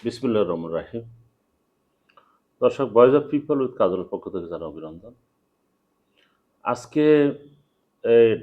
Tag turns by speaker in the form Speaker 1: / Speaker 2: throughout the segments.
Speaker 1: বিসমিল্লাহির রহমানির রাহিম। দর্শক, ভয়েস অফ পিপল উইথ কাজলের পক্ষ থেকে জানাই অভিনন্দন। আজকে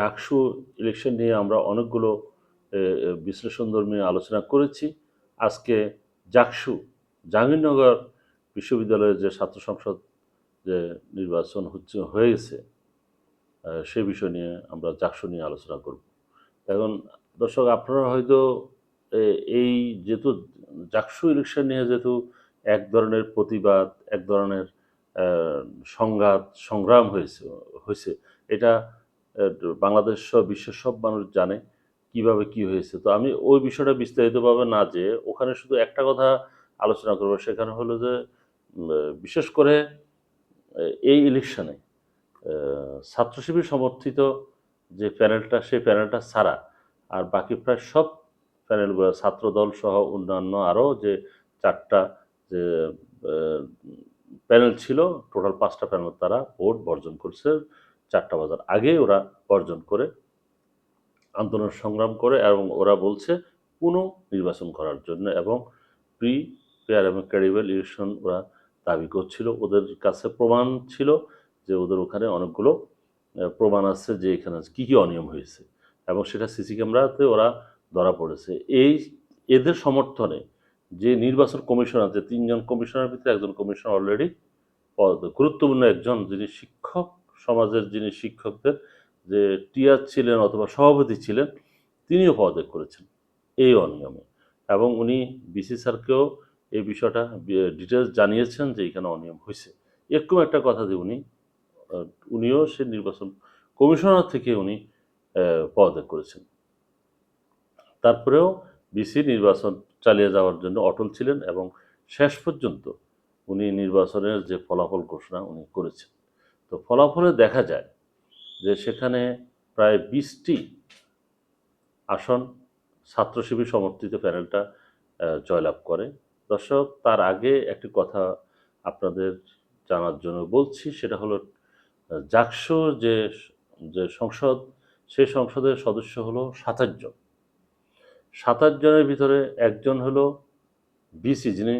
Speaker 1: ডাকসু ইলেকশন নিয়ে আমরা অনেকগুলো বিশ্লেষণধর্মী আলোচনা করেছি। আজকে জাকসু জাহাঙ্গীরনগর বিশ্ববিদ্যালয়ের যে ছাত্র সংসদ যে নির্বাচন হয়ে গেছে, সে বিষয় নিয়ে আমরা জাকসু নিয়ে আলোচনা করব। এখন দর্শক, আপনারা হয়তো এই যেহেতু জাকসু ইলেকশন নিয়ে যেহেতু এক ধরনের প্রতিবাদ, এক ধরনের সংঘাত সংগ্রাম হয়েছে এটা বাংলাদেশ সহ বিশ্বের সব মানুষ জানে কিভাবে কি হয়েছে। তো আমি ওই বিষয়টা বিস্তারিতভাবে না যে ওখানে শুধু একটা কথা আলোচনা করবো, সেখানে হলো যে বিশেষ করে এই ইলেকশনে ছাত্র শিবির সমর্থিত যে প্যানেলটা, সেই প্যানেলটা ছাড়া আর বাকি প্রায় সব প্যানেলগুলো, ছাত্রদল সহ অন্যান্য আরও যে চারটা যে প্যানেল ছিল, টোটাল 5টা প্যানেল, তারা ভোট বর্জন করছে 4টা বাজার আগে। ওরা বর্জন করে আন্দোলন সংগ্রাম করে এবং ওরা বলছে পুনঃ নির্বাচন করার জন্য এবং প্রি ফেয়ার এবং ক্রেডিবল ইলেকশন ওরা দাবি করছিল। ওদের কাছে প্রমাণ ছিল যে ওদের ওখানে অনেকগুলো প্রমাণ আছে যে এখানে কী কী অনিয়ম হয়েছে এবং সেটা সিসি ক্যামেরাতে ওরা ধরা পড়েছে। এদের সমর্থনে যে নির্বাচন কমিশন আছে, 3জন কমিশনার ভিতরে একজন কমিশনার অলরেডি গুরুত্বপূর্ণ একজন, যিনি শিক্ষক সমাজের, যিনি শিক্ষকদের যে টিআর ছিলেন অথবা সভাপতি ছিলেন, তিনিও পদত্যাগ করেছেন এই অনিয়মে। এবং উনি বিসি স্যারকেও এই বিষয়টা ডিটেলস জানিয়েছেন যে এখানে অনিয়ম হয়েছে। এরকম একটা কথা যে উনিও সে নির্বাচন কমিশনার থেকে উনি পদত্যাগ করেছেন। তারপরেও বিসি নির্বাচন চালিয়ে যাওয়ার জন্য অটল ছিলেন এবং শেষ পর্যন্ত উনি নির্বাচনের যে ফলাফল ঘোষণা উনি করেছেন। তো ফলাফলে দেখা যায় যে সেখানে প্রায় 20টি আসন ছাত্র শিবির সমর্থিত প্যানেলটা জয়লাভ করে। দর্শক, তার আগে একটি কথা আপনাদের জানার জন্য বলছি, সেটা হলো জাকসু যে যে সংসদ, সেই সংসদের সদস্য হলো 27 জন। 27 জনের ভিতরে একজন হলো বিসি, যিনি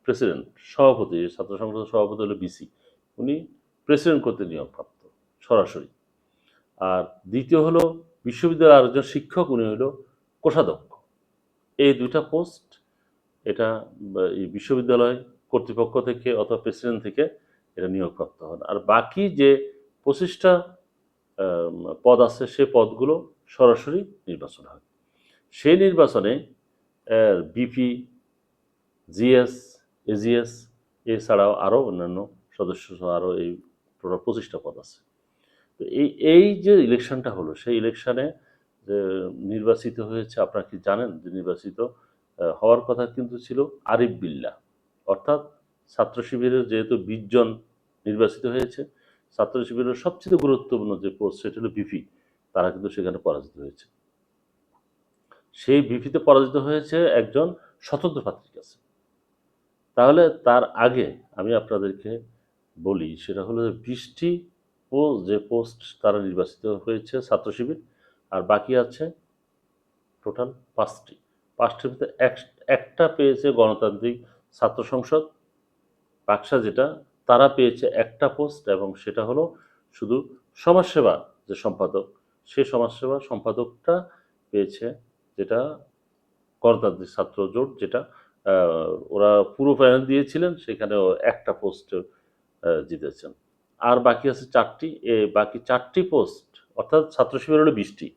Speaker 1: প্রেসিডেন্ট, সভাপতি, ছাত্র সংসদের সভাপতি হলো বিসি, উনি প্রেসিডেন্ট করতে নিয়োগপ্রাপ্ত সরাসরি। আর দ্বিতীয় হলো বিশ্ববিদ্যালয়ের আরেকজন শিক্ষক, উনি হলো কোষাধ্যক্ষ। এই দুইটা পোস্ট এটা এই বিশ্ববিদ্যালয় কর্তৃপক্ষ থেকে অথবা প্রেসিডেন্ট থেকে এটা নিয়োগপ্রাপ্ত হন। আর বাকি যে 25টা পদ আছে, সে পদগুলো সরাসরি নির্বাচন হয়। সেই নির্বাচনে বিপি, জিএস, এজিএস এছাড়াও আরও অন্যান্য সদস্য সহ আরও এই টোটাল 25টা পদ আছে। তো এই যে ইলেকশনটা হলো, সেই ইলেকশনে নির্বাচিত হয়েছে, আপনারা কি জানেন যে নির্বাচিত হওয়ার কথা কিন্তু ছিল আরিফ বিল্লাহ, অর্থাৎ ছাত্র শিবিরের যেহেতু 20 জন নির্বাচিত হয়েছে, ছাত্র শিবিরের সবচেয়ে গুরুত্বপূর্ণ যে পোস্ট সেটা হলো ভিপি, তারা কিন্তু সেখানে পরাজিত হয়েছে। সেই ভিপিতে পরাজিত হয়েছে একজন স্বতন্ত্র প্রার্থীর কাছে। তাহলে তার আগে আমি আপনাদেরকে বলি, সেটা হলো 20টি যে পোস্ট তারা নির্বাচিত হয়েছে ছাত্র শিবির, আর বাকি আছে টোটাল 5টি। 5টির ভিতরে একটা পেয়েছে গণতান্ত্রিক ছাত্র সংসদ বাক্সা, যেটা তারা পেয়েছে একটা পোস্ট, এবং সেটা হলো শুধু সমাজসেবা যে সম্পাদক, সেই সমাজসেবা সম্পাদকটা পেয়েছে, যেটা গণতান্ত্রিক ছাত্র জোট, যেটা ওরা পুরো প্যানেল দিয়েছিলেন, সেখানেও একটা পোস্ট জিতেছেন। আর বাকি আছে 4টি। বাকি 4টি পোস্ট, অর্থাৎ ছাত্র শিবির হলো 20টি,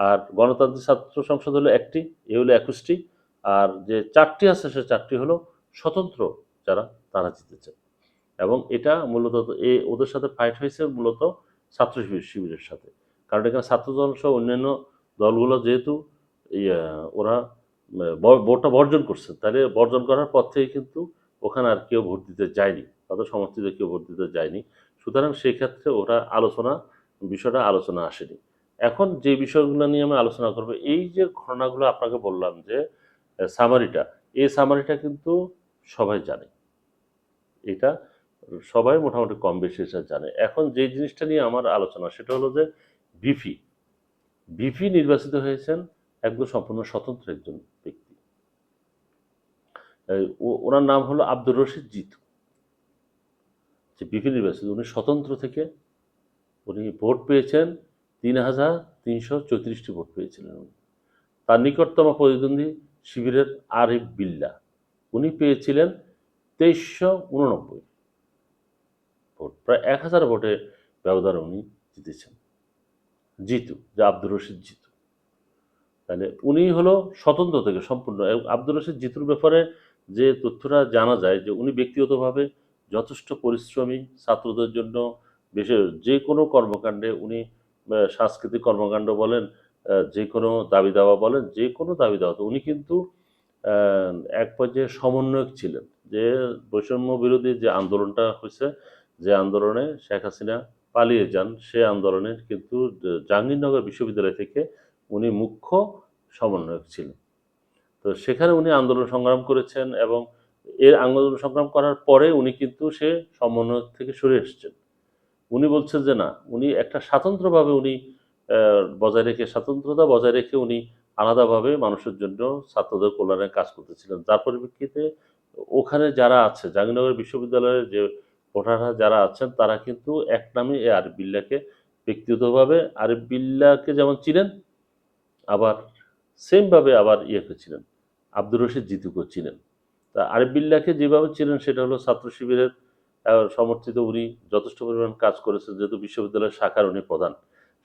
Speaker 1: আর গণতান্ত্রিক ছাত্র সংসদ হলো 1টি, এ হলো 21টি। আর যে 4টি আছে, সে 4টি হলো স্বতন্ত্র যারা, তারা জিতেছে। এবং এটা মূলত ওদের সাথে ফাইট হয়েছে মূলত ছাত্র শিবিরের সাথে, কারণ এখানে ছাত্রদল সহ অন্যান্য দলগুলো যেহেতু ওরা ভোটটা বর্জন করছে, তাহলে বর্জন করার পর থেকে কিন্তু ওখানে আর কেউ ভোট দিতে যায়নি, তাদের সমর্থিত কেউ ভোট দিতে যায়নি। সুতরাং সেই ক্ষেত্রে ওরা বিষয়টা আলোচনা আসেনি। এখন যে বিষয়গুলো নিয়ে আমি আলোচনা করবো, এই যে ঘটনাগুলো আপনাকে বললাম যে সামারিটা, এই সামারিটা কিন্তু সবাই জানে, এটা সবাই মোটামুটি কম বেশি এটা জানে। এখন যে জিনিসটা নিয়ে আমার আলোচনা, সেটা হলো যে ভিপি ভিপি নির্বাচিত হয়েছেন একদম সম্পূর্ণ স্বতন্ত্র একজন ব্যক্তি। ওনার নাম হলো আব্দুর রশিদ জিতু, যে বিপি নির্বাচিত। উনি স্বতন্ত্র থেকে উনি ভোট পেয়েছেন 3,334টি ভোট পেয়েছিলেন উনি। তার নিকটতম প্রতিদ্বন্দ্বী শিবিরের আরিফ বিল্লাহ, উনি পেয়েছিলেন 2389 ভোট, প্রায় 1000 ভোটে ব্যবধানে উনি জিতেছেন। জিতু, যে আব্দুর রশিদ জিতু, তাহলে উনি হলো স্বতন্ত্র থেকে সম্পূর্ণ। এবং আব্দুর রশিদ জিতুর ব্যাপারে যে তথ্যটা জানা যায় যে উনি ব্যক্তিগতভাবে যথেষ্ট পরিশ্রমী, ছাত্রদের জন্য বিশেষ যে কোনো কর্মকাণ্ডে উনি সাংস্কৃতিক কর্মকাণ্ড বলেন, যে কোনো দাবি দাওয়া বলেন, যে কোনো দাবি দাওয়া, তো উনি কিন্তু এক পর্যায়ে সমন্বয়ক ছিলেন। যে বৈষম্য বিরোধী যে আন্দোলনটা হয়েছে, যে আন্দোলনে শেখ হাসিনা পালিয়ে যান, সে আন্দোলনের কিন্তু জাহাঙ্গীরনগর বিশ্ববিদ্যালয় থেকে উনি মুখ্য সমন্বয়ক ছিলেন। তো সেখানে উনি আন্দোলন সংগ্রাম করেছেন এবং এর আন্দোলন সংগ্রাম করার পরে উনি কিন্তু সে সমন্বয়ক থেকে সরে এসেছেন। উনি বলছেন যে না, উনি একটা স্বাতন্ত্র্যভাবে উনি বজায় রেখে, স্বাতন্ত্র্যতা বজায় রেখে উনি আলাদাভাবে মানুষের জন্য, ছাত্রদের কল্যাণে কাজ করতেছিলেন। যার পরিপ্রেক্ষিতে ওখানে যারা আছে, জাহাঙ্গীরনগর বিশ্ববিদ্যালয়ের যে ভোটাররা যারা আছেন, তারা কিন্তু এক নামে এ আরিফ বিল্লাহকে ব্যক্তিগতভাবে, আরিফ বিল্লাহকে যেমন চিনেন, আবার সেমভাবে আবার ইয়েকে ছিলেন, আব্দুর রশিদ জিতুকে চিনেন। তা আরিফ বিল্লাহকে যেভাবে ছিলেন সেটা হলো ছাত্র শিবিরের সমর্থিত, উনি যথেষ্ট পরিমাণ কাজ করেছেন, যেহেতু বিশ্ববিদ্যালয়ের শাখার উনি প্রধান,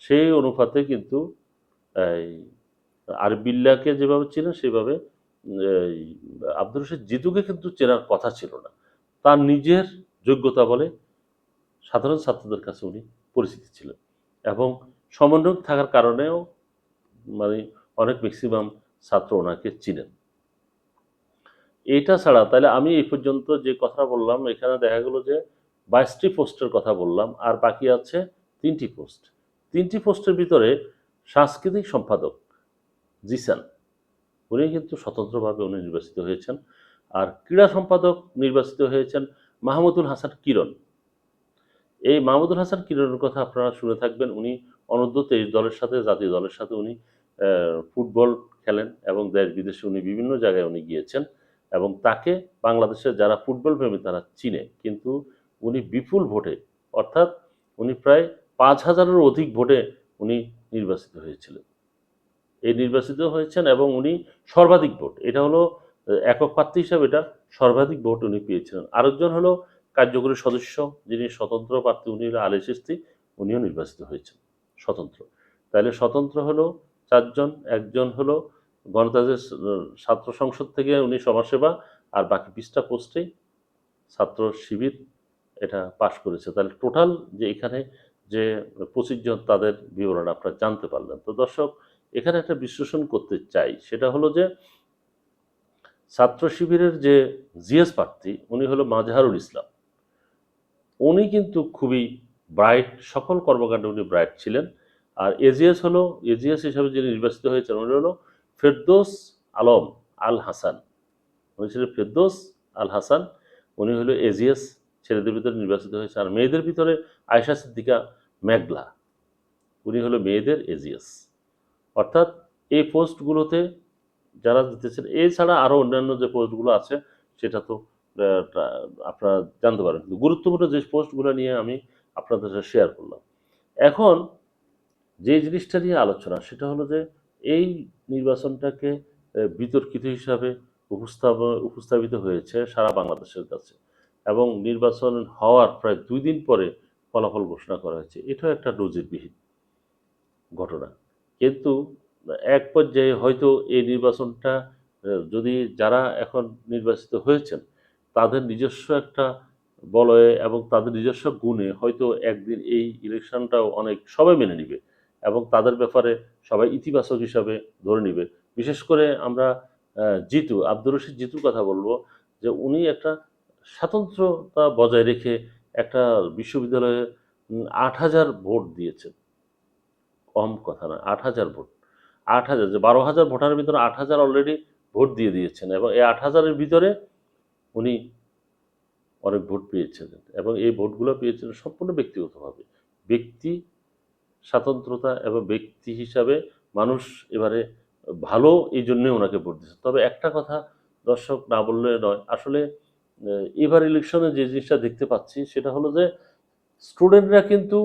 Speaker 1: সেই অনুপাতে কিন্তু এই আরিফ বিল্লাহকে যেভাবে ছিলেন সেইভাবে এই আব্দুর রশিদ জিতুকে কিন্তু চেনার কথা ছিল না। তার নিজের যোগ্যতা বলে সাধারণ ছাত্রদের কাছে উনি পরিচিত ছিলেন, এবং সমন্বয়ক থাকার কারণেও মানে অনেক ম্যাক্সিমাম ছাত্র ওনাকে চিনেন। এটা ছাড়া তাহলে আমি এই পর্যন্ত যে কথা বললাম, এখানে দেখা গেল যে 22টি পোস্টের কথা বললাম, আর বাকি আছে 3টি পোস্ট। 3টি পোস্টের ভিতরে সাংস্কৃতিক সম্পাদক জিসান, উনি কিন্তু স্বতন্ত্রভাবে উনি নির্বাচিত হয়েছেন। আর ক্রীড়া সম্পাদক নির্বাচিত হয়েছেন মাহমুদুল হাসান কিরণ। এই মাহমুদুল হাসান কিরণের কথা আপনারা শুনে থাকবেন। উনি অনূর্ধ্ব 23 দলের সাথে, জাতীয় দলের সাথে উনি ফুটবল খেলেন এবং দেশ বিদেশে উনি বিভিন্ন জায়গায় উনি গিয়েছেন, এবং তাকে বাংলাদেশের যারা ফুটবল প্রেমী তারা চিনে। কিন্তু উনি বিপুল ভোটে, অর্থাৎ উনি প্রায় 5,000-এর অধিক ভোটে উনি নির্বাচিত হয়েছিলেন। এই নির্বাচিত হয়েছেন এবং উনি সর্বাধিক ভোট, এটা হলো একক প্রার্থী হিসাবে এটা সর্বাধিক ভোট উনি পেয়েছিলেন। আরেকজন হলো কার্যকরী সদস্য, যিনি স্বতন্ত্র প্রার্থী, উনি হলো আলী চিশতি, উনিও নির্বাচিত হয়েছেন স্বতন্ত্র। তাহলে স্বতন্ত্র হলো 4জন, একজন হলো গণতান্ত্রিক ছাত্র সংসদ থেকে উনি সমাজসেবা, আর বাকি 20টা পোস্টেই ছাত্র শিবির এটা পাশ করেছে। তাহলে টোটাল যে এখানে যে 25 জন, তাদের বিবরণ আপনারা জানতে পারলেন। তো দর্শক, এখানে একটা বিশ্লেষণ করতে চাই, সেটা হলো যে ছাত্র শিবিরের যে জিএস প্রার্থী উনি হলো মাজহারুল ইসলাম। উনি কিন্তু খুবই ব্রাইট, সকল কর্মকাণ্ডে উনি ব্রাইট ছিলেন। আর এজিএস হলো, এজিএস হিসাবে যিনি নির্বাচিত হয়েছেন উনি হলো ফেরদৌস আলম আল হাসান। উনি ছিলেন ফেরদৌস আল হাসান, উনি হলো এজিএস ছেলেদের ভিতরে নির্বাচিত হয়েছে। আর মেয়েদের ভিতরে আয়েশা সিদ্দিকা মেঘলা, উনি হলো মেয়েদের এজিএস। অর্থাৎ এই পোস্টগুলোতে যারা জিতেছেন, এছাড়া আরও অন্যান্য যে পোস্টগুলো আছে সেটা তো আপনারা জানতে পারেন, কিন্তু গুরুত্বপূর্ণ যে পোস্টগুলো নিয়ে আমি আপনাদের সাথে শেয়ার করলাম। এখন যে জিনিসটা নিয়ে আলোচনা সেটা হলো যে এই নির্বাচনটাকে বিতর্কিত হিসাবে উপস্থাপিত হয়েছে সারা বাংলাদেশের কাছে, এবং নির্বাচন হওয়ার প্রায় 2 দিন পরে ফলাফল ঘোষণা করা হয়েছে। এটাও একটা নজিরবিহীন ঘটনা। কিন্তু এক পর্যায়ে হয়তো এই নির্বাচনটা যদি যারা এখন নির্বাচিত হয়েছেন তাদের নিজস্ব একটা বলয়ে এবং তাদের নিজস্ব গুণে হয়তো একদিন এই ইলেকশনটাও অনেক সবাই মেনে নিবে, এবং তাদের ব্যাপারে সবাই ইতিবাচক হিসাবে ধরে নিবে। বিশেষ করে আমরা জিতু, আব্দুর রশিদ জিতুর কথা বলবো, যে উনি একটা স্বাতন্ত্র্যতা বজায় রেখে একটা বিশ্ববিদ্যালয়ে 8,000 ভোট দিয়েছেন। কম কথা না, 8,000 ভোট। 8,000, যে 12,000 ভোটারের ভিতরে 8,000 অলরেডি ভোট দিয়ে দিয়েছেন, এবং এই 8,000-এর ভিতরে উনি অনেক ভোট পেয়েছেন, এবং এই ভোটগুলো পেয়েছেন সম্পূর্ণ ব্যক্তিগতভাবে। ব্যক্তি স্বাতন্ত্র্যতা এবং ব্যক্তি হিসাবে মানুষ এবারে ভালো, এই জন্যে ওনাকে ভোট দিয়েছে। তবে একটা কথা দর্শক না বললে নয়। আসলে এবার ইলেকশনে যে জিনিসটা দেখতে পাচ্ছি সেটা হলো যে স্টুডেন্টরা কিন্তু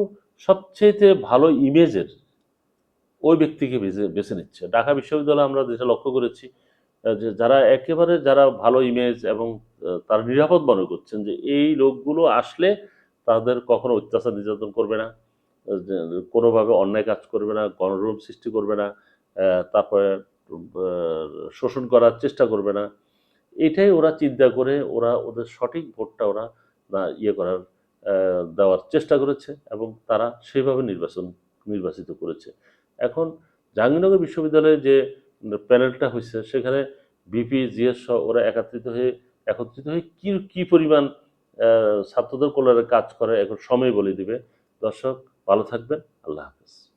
Speaker 1: সবচেয়েতে ভালো ইমেজের ওই ব্যক্তিকে বেছে বেছে নিচ্ছে। ঢাকা বিশ্ববিদ্যালয়ে আমরা যেটা লক্ষ্য করেছি যে যারা ভালো ইমেজ এবং তারা নিরাপদ মনে করছেন যে এই লোকগুলো আসলে তাদের কখনো অত্যাচার নির্যাতন করবে না, যে কোনোভাবে অন্যায় কাজ করবে না, গণরোধ সৃষ্টি করবে না, তারপরে শোষণ করার চেষ্টা করবে না। এটাই ওরা চিন্তা করে ওরা ওদের সঠিক ভোটটা ওরা করার দেওয়ার চেষ্টা করেছে এবং তারা সেইভাবে নির্বাচিত করেছে। এখন জাহাঙ্গীরনগর বিশ্ববিদ্যালয়ে যে প্যানেলটা হয়েছে সেখানে ভিপি জিএস সহ ওরা একত্রিত হয়ে কি কি পরিমাণ ছাত্রদের কল্যাণে কাজ করে এখন সময় বলে দিবে। দর্শক ভালো থাকবেন। আল্লাহ হাফেজ।